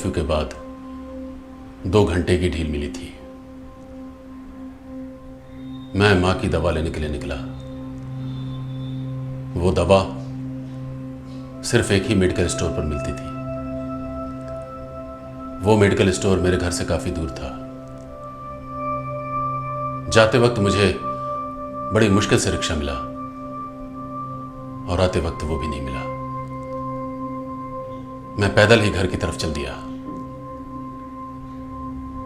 Curfew के बाद 2 घंटे की ढील मिली थी। मैं मां की दवा लेने के लिए निकला। वो दवा सिर्फ एक ही मेडिकल स्टोर पर मिलती थी। वो मेडिकल स्टोर मेरे घर से काफी दूर था। जाते वक्त मुझे बड़ी मुश्किल से रिक्शा मिला और आते वक्त वो भी नहीं मिला। मैं पैदल ही घर की तरफ चल दिया।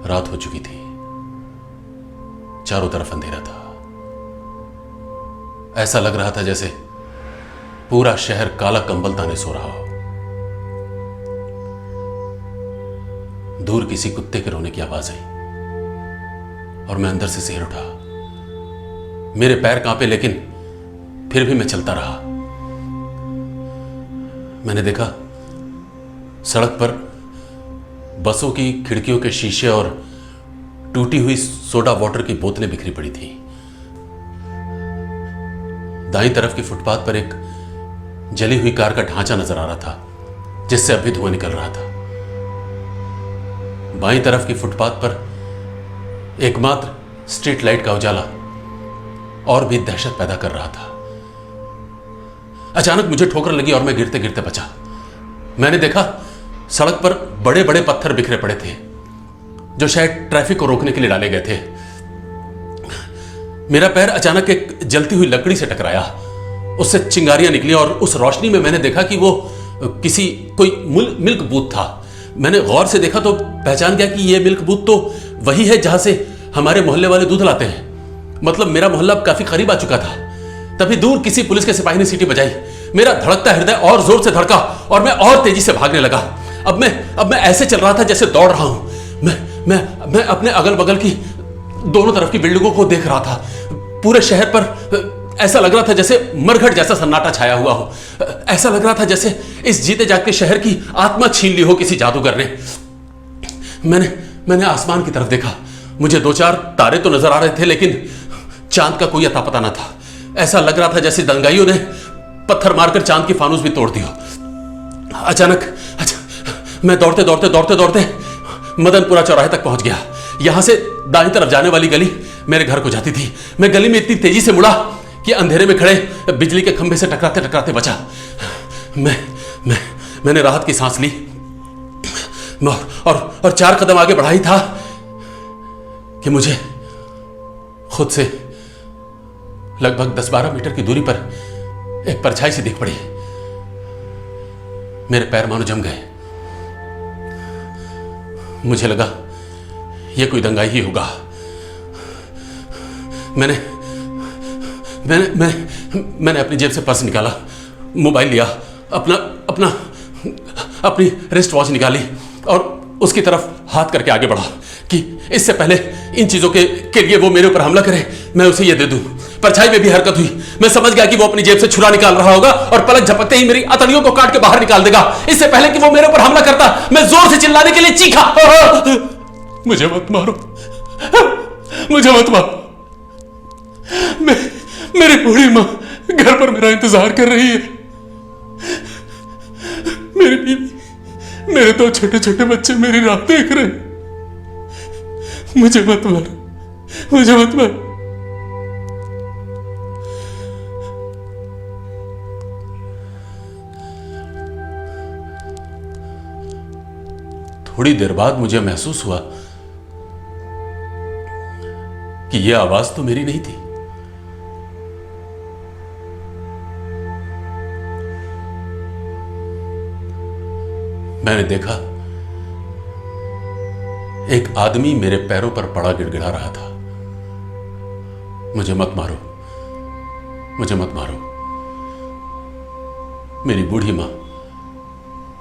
रात हो चुकी थी, चारों तरफ अंधेरा था। ऐसा लग रहा था जैसे पूरा शहर काला कंबल ताने सो रहा हो। दूर किसी कुत्ते के रोने की आवाज आई और मैं अंदर से सिहर उठा। मेरे पैर कांपे, लेकिन फिर भी मैं चलता रहा। मैंने देखा सड़क पर बसों की खिड़कियों के शीशे और टूटी हुई सोडा वाटर की बोतलें बिखरी पड़ी थी। दाईं तरफ की फुटपाथ पर एक जली हुई कार का ढांचा नजर आ रहा था, जिससे अभी धुआं निकल रहा था। बाईं तरफ की फुटपाथ पर एकमात्र स्ट्रीट लाइट का उजाला और भी दहशत पैदा कर रहा था। अचानक मुझे ठोकर लगी और मैं गिरते गिरते बचा। मैंने देखा सड़क पर बड़े बड़े पत्थर बिखरे पड़े थे, जो शायद ट्रैफिक को रोकने के लिए डाले गए थे। मेरा पैर अचानक एक जलती हुई लकड़ी से टकराया। उससे चिंगारियां निकली और उस रोशनी में मैंने देखा कि वो कोई मिल्क बूथ था। मैंने गौर से देखा तो पहचान गया कि ये मिल्क बूथ तो वही है जहां से हमारे मोहल्ले वाले दूध लाते हैं। मतलब मेरा मोहल्ला काफी करीब आ चुका था। तभी दूर किसी पुलिस के सिपाही ने सीटी बजाई। मेरा धड़कता हृदय और जोर से धड़का और मैं और तेजी से भागने लगा। अब मैं ऐसे चल रहा था जैसे दौड़ रहा हूं। मैं अपने अगल बगल की दोनों तरफ की बिल्डिंगों को देख रहा था। पूरे शहर पर ऐसा लग रहा था जैसे मरघट जैसा सन्नाटा छाया हुआ हो। ऐसा लग रहा था जैसे इस जीते जागते शहर की आत्मा छीन ली हो किसी जादूगर ने। मैंने आसमान की तरफ देखा। मुझे 2-4 तारे तो नजर आ रहे थे, लेकिन चांद का कोई अता पता ना था। ऐसा लग रहा था जैसे दंगाइयों ने पत्थर मारकर चांद की फानूस भी तोड़ दी हो। अचानक मैं दौड़ते मदनपुरा चौराहे तक पहुंच गया। यहां से दाईं तरफ जाने वाली गली मेरे घर को जाती थी। मैं गली में इतनी तेजी से मुड़ा कि अंधेरे में खड़े बिजली के खंभे से टकराते बचा। मैंने राहत की सांस ली और 4 कदम आगे बढ़ा ही था कि मुझे खुद से लगभग 10-12 मीटर की दूरी पर एक परछाई सी दिख पड़ी। मेरे पैर मानो जम गए। मुझे लगा यह कोई दंगाई ही होगा। मैंने अपनी जेब से पर्स निकाला, मोबाइल लिया, अपनी रिस्ट वॉच निकाली और उसकी तरफ हाथ करके आगे बढ़ा कि इससे पहले इन चीजों के लिए वो मेरे ऊपर हमला करे, मैं उसे ये दे दूं। परछाई में भी हरकत हुई। मैं समझ गया कि वो अपनी जेब से छुरा निकाल रहा होगा और पलक झपकते ही मेरी अतड़ियों को काट के बाहर निकाल देगा। इससे पहले कि वो मेरे ऊपर हमला करता, मैं जोर से चिल्लाने के लिए चीखा, मुझे मत मारो, मुझे मत मारो। मेरी बूढ़ी मां घर पर मेरा इंतजार कर रही है। मेरी बीवी, मेरे 2 छोटे बच्चे मेरी राह देख रहे हैं। मुझे मत मारो, मुझे मत मारो। थोड़ी देर बाद मुझे महसूस हुआ कि यह आवाज तो मेरी नहीं थी। मैंने देखा एक आदमी मेरे पैरों पर पड़ा गिड़गिड़ा रहा था, मुझे मत मारो, मुझे मत मारो। मेरी बूढ़ी मां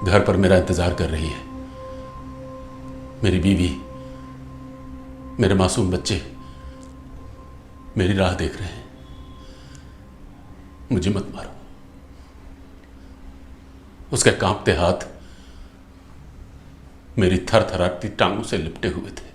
घर पर मेरा इंतजार कर रही है। मेरी बीवी, मेरे मासूम बच्चे मेरी राह देख रहे हैं। मुझे मत मारो। उसके कांपते हाथ मेरी थरथराती टांगों से लिपटे हुए थे।